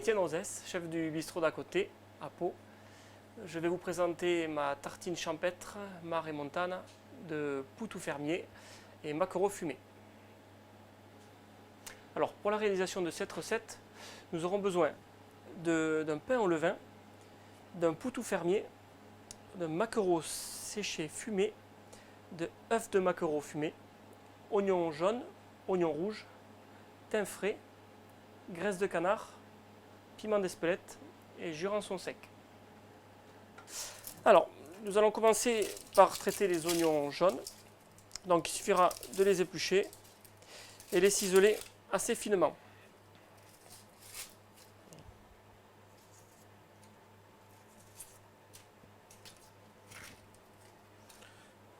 Étienne Rosès, chef du bistrot d'à côté, à Pau. Je vais vous présenter ma tartine champêtre, Mare et Montana, de poutou fermier et maquereau fumé. Alors, pour la réalisation de cette recette, nous aurons besoin d'un pain au levain, d'un poutou fermier, d'un maquereau séché fumé, de œufs de maquereau fumé, oignons jaunes, oignons rouges, thym frais, graisse de canard, piment d'Espelette et jurançon sec. Alors, nous allons commencer par traiter les oignons jaunes. Donc, il suffira de les éplucher et les ciseler assez finement.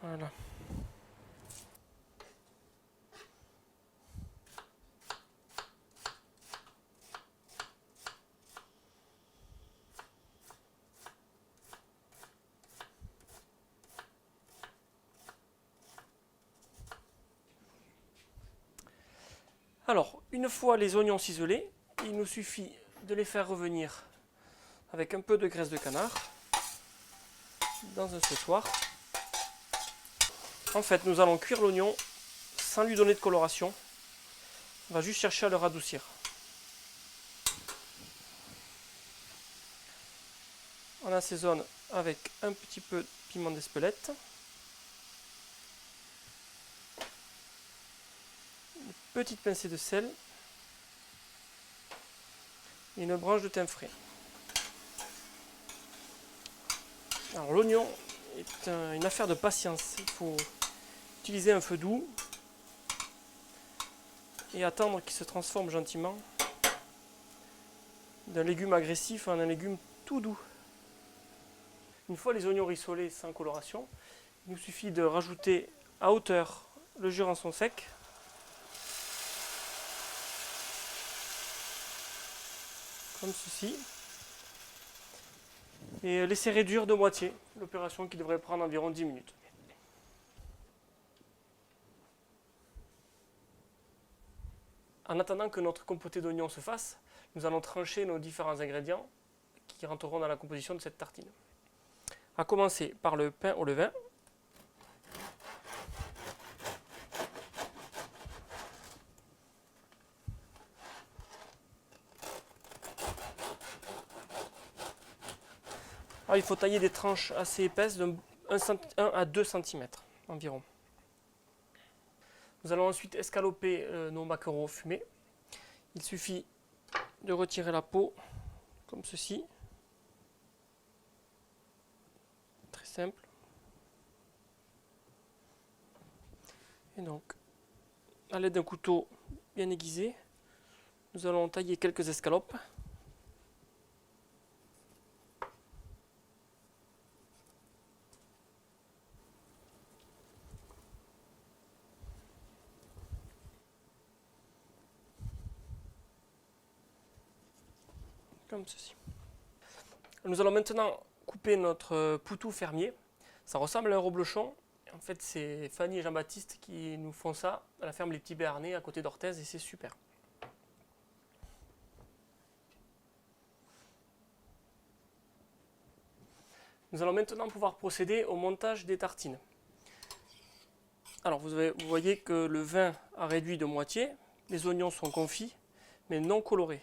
Voilà. Alors, une fois les oignons ciselés, il nous suffit de les faire revenir avec un peu de graisse de canard dans un séchoir. En fait, nous allons cuire l'oignon sans lui donner de coloration. On va juste chercher à le radoucir. On assaisonne avec un petit peu de piment d'Espelette, une petite pincée de sel et une branche de thym frais. Alors l'oignon est une affaire de patience. Il faut utiliser un feu doux et attendre qu'il se transforme gentiment d'un légume agressif en un légume tout doux. Une fois les oignons rissolés sans coloration, il nous suffit de rajouter à hauteur le jurançon sec, comme ceci, et laisser réduire de moitié, l'opération qui devrait prendre environ 10 minutes. En attendant que notre compoté d'oignons se fasse, nous allons trancher nos différents ingrédients qui rentreront dans la composition de cette tartine. A commencer par le pain au levain. Alors, il faut tailler des tranches assez épaisses de 1 à 2 cm environ. Nous allons ensuite escaloper nos maquereaux fumés. Il suffit de retirer la peau comme ceci. Très simple. Et donc, à l'aide d'un couteau bien aiguisé, nous allons tailler quelques escalopes. Comme ceci. Nous allons maintenant couper notre poutou fermier. Ça ressemble à un reblochon. En fait, c'est Fanny et Jean-Baptiste qui nous font ça à la ferme Les Petits Béarnais à côté d'Orthez et c'est super. Nous allons maintenant pouvoir procéder au montage des tartines. Alors vous voyez que le vin a réduit de moitié, les oignons sont confits mais non colorés.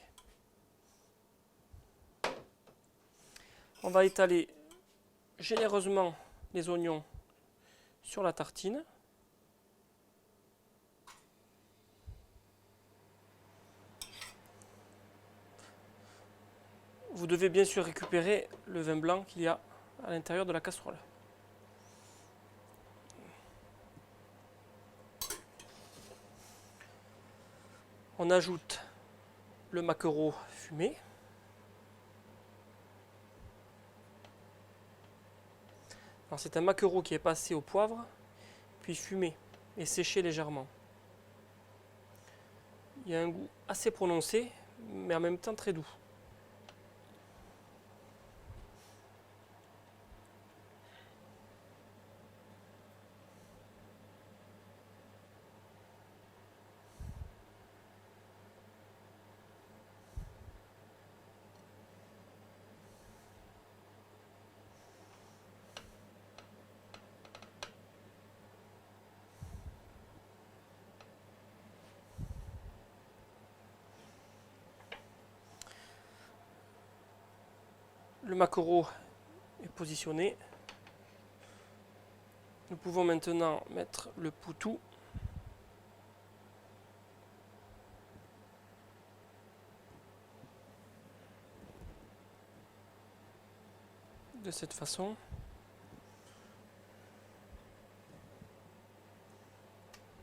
On va étaler généreusement les oignons sur la tartine. Vous devez bien sûr récupérer le vin blanc qu'il y a à l'intérieur de la casserole. On ajoute le maquereau fumé. C'est un maquereau qui est passé au poivre, puis fumé et séché légèrement. Il y a un goût assez prononcé, mais en même temps très doux. Le maquereau est positionné. Nous pouvons maintenant mettre le poutou. De cette façon.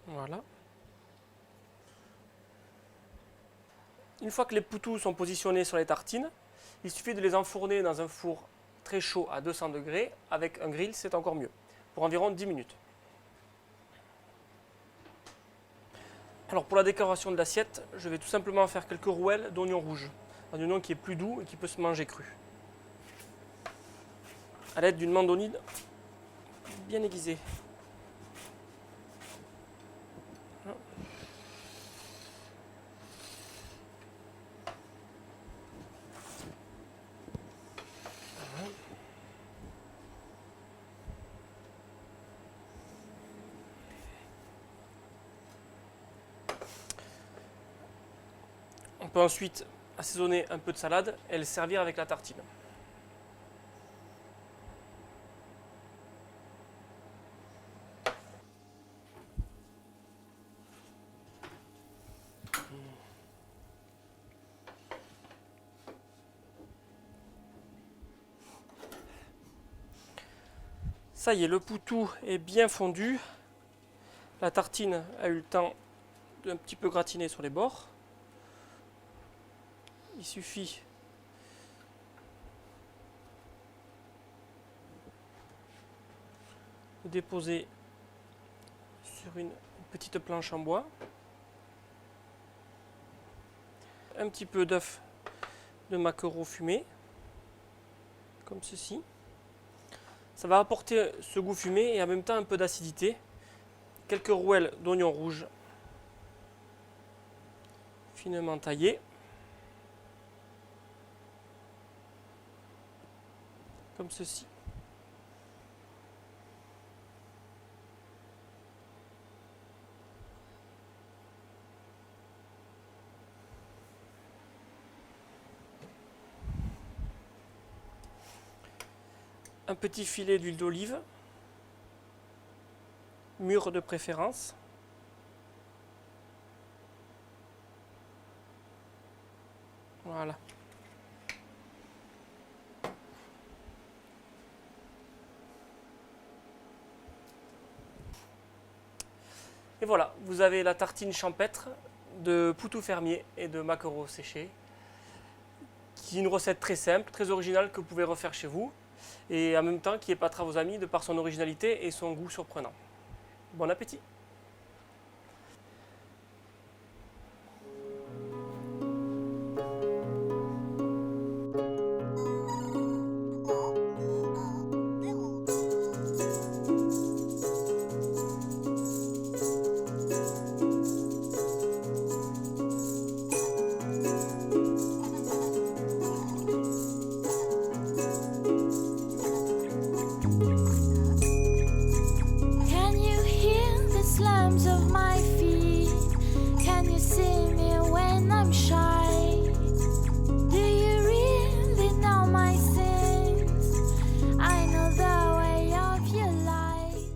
Voilà. Une fois que les poutous sont positionnés sur les tartines, il suffit de les enfourner dans un four très chaud à 200 degrés. Avec un grill, c'est encore mieux, pour environ 10 minutes. Alors pour la décoration de l'assiette, je vais tout simplement faire quelques rouelles d'oignon rouge. Un oignon qui est plus doux et qui peut se manger cru. À l'aide d'une mandoline bien aiguisée. On peut ensuite assaisonner un peu de salade et le servir avec la tartine. Ça y est, le poutou est bien fondu. La tartine a eu le temps d'un petit peu gratiner sur les bords. Il suffit de déposer sur une petite planche en bois. Un petit peu d'œuf de maquereau fumé, comme ceci. Ça va apporter ce goût fumé et en même temps un peu d'acidité. Quelques rouelles d'oignon rouge finement taillées. Comme ceci. Un petit filet d'huile d'olive, mûre de préférence. Voilà. Et voilà, vous avez la tartine champêtre de poutou fermier et de maquereau séché, qui est une recette très simple, très originale que vous pouvez refaire chez vous, et en même temps qui épatera vos amis de par son originalité et son goût surprenant. Bon appétit! Can you hear the slams of my